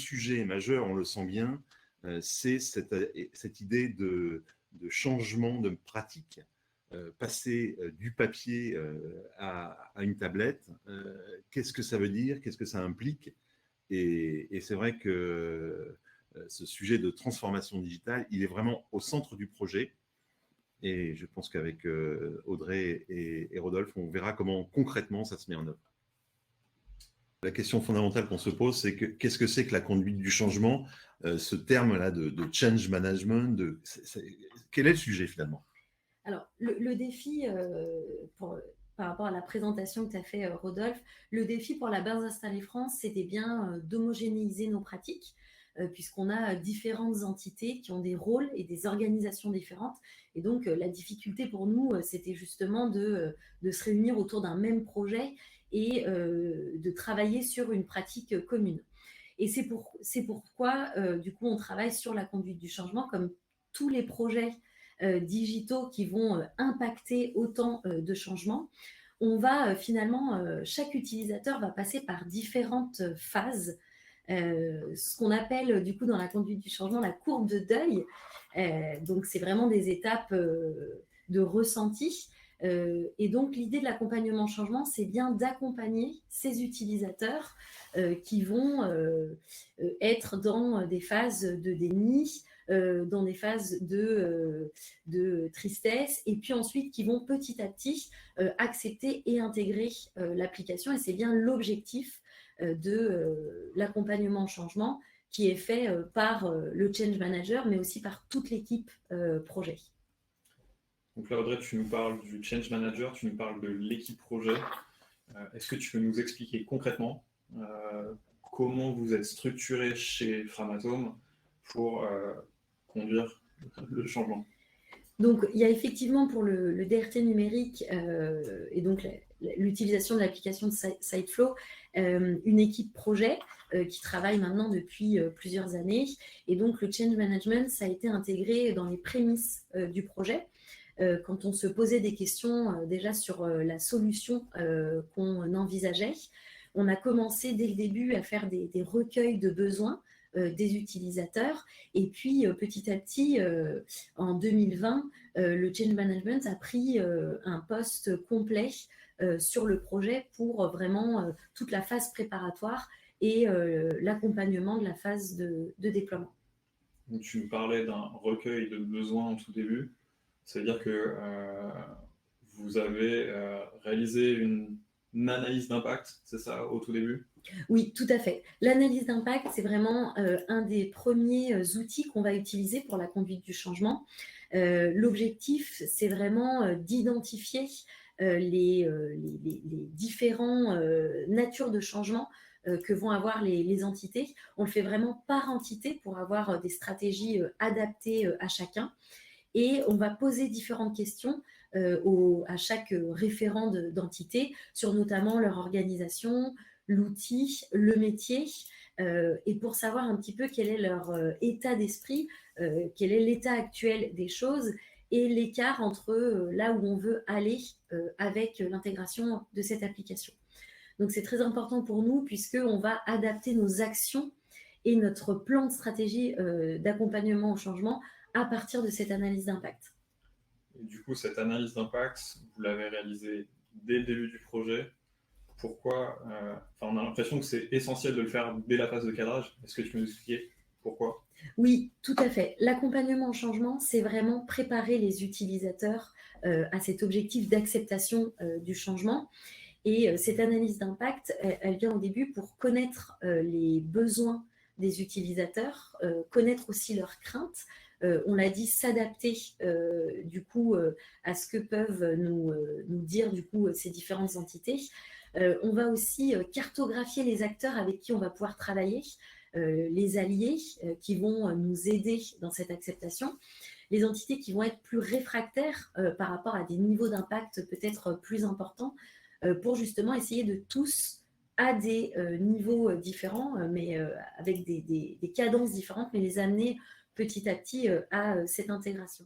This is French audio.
sujet majeur, on le sent bien, c'est cette idée de changement de pratique, passer du papier à une tablette. Qu'est-ce que ça veut dire? Qu'est-ce que ça implique? Et c'est vrai que ce sujet de transformation digitale, il est vraiment au centre du projet. Et je pense qu'avec Audrey et Rodolphe, on verra comment concrètement ça se met en œuvre. La question fondamentale qu'on se pose, c'est qu'est-ce que c'est que la conduite du changement? Ce terme-là de change management, quel est le sujet finalement? Alors, le défi, par rapport à la présentation que tu as fait, Rodolphe, le défi pour la base installée France, c'était bien d'homogénéiser nos pratiques, puisqu'on a différentes entités qui ont des rôles et des organisations différentes. Et donc, la difficulté pour nous, c'était justement de se réunir autour d'un même projet et de travailler sur une pratique commune. Et c'est pourquoi, du coup, on travaille sur la conduite du changement, comme tous les projets digitaux qui vont impacter autant de changements. On va finalement, chaque utilisateur va passer par différentes phases, ce qu'on appelle du coup dans la conduite du changement la courbe de deuil. Donc c'est vraiment des étapes de ressenti. Et donc l'idée de l'accompagnement changement, c'est bien d'accompagner ces utilisateurs qui vont être dans des phases de déni, dans des phases de tristesse, et puis ensuite qui vont petit à petit accepter et intégrer l'application. Et c'est bien l'objectif de l'accompagnement au changement qui est fait par le change manager, mais aussi par toute l'équipe projet. Donc là, Audrey, tu nous parles du change manager, tu nous parles de l'équipe projet. Est-ce que tu peux nous expliquer concrètement comment vous êtes structuré chez Framatome pour conduire le changement? Donc, il y a effectivement pour le DRT numérique et donc l'utilisation de l'application de Siteflow, une équipe projet qui travaille maintenant depuis plusieurs années. Et donc, le change management, ça a été intégré dans les prémices du projet. Quand on se posait des questions déjà sur la solution qu'on envisageait, on a commencé dès le début à faire des recueils de besoins des utilisateurs. Et puis, petit à petit, en 2020, le change management a pris un poste complet sur le projet pour vraiment toute la phase préparatoire et l'accompagnement de la phase de déploiement. Donc, tu nous parlais d'un recueil de besoins au tout début. C'est-à-dire que vous avez réalisé une analyse d'impact, c'est ça, au tout début? Oui, tout à fait. L'analyse d'impact, c'est vraiment un des premiers outils qu'on va utiliser pour la conduite du changement. L'objectif, c'est vraiment d'identifier les différents natures de changement que vont avoir les entités. On le fait vraiment par entité pour avoir des stratégies adaptées à chacun. Et on va poser différentes questions à chaque référent d'entité sur notamment leur organisation, l'outil, le métier, et pour savoir un petit peu quel est leur état d'esprit, quel est l'état actuel des choses et l'écart entre là où on veut aller avec l'intégration de cette application. Donc c'est très important pour nous puisqu'on va adapter nos actions et notre plan de stratégie d'accompagnement au changement à partir de cette analyse d'impact. Et du coup, cette analyse d'impact, vous l'avez réalisée dès le début du projet. Pourquoi on a l'impression que c'est essentiel de le faire dès la phase de cadrage. Est-ce que tu peux nous expliquer pourquoi? Oui, tout à fait. L'accompagnement au changement, c'est vraiment préparer les utilisateurs à cet objectif d'acceptation du changement. Et cette analyse d'impact, elle vient au début pour connaître les besoins des utilisateurs, connaître aussi leurs craintes. On l'a dit, s'adapter du coup à ce que peuvent nous dire du coup ces différentes entités. On va aussi cartographier les acteurs avec qui on va pouvoir travailler, les alliés qui vont nous aider dans cette acceptation, les entités qui vont être plus réfractaires par rapport à des niveaux d'impact peut-être plus importants, pour justement essayer de tous à des niveaux différents, mais avec des cadences différentes, mais les amener petit à petit à cette intégration.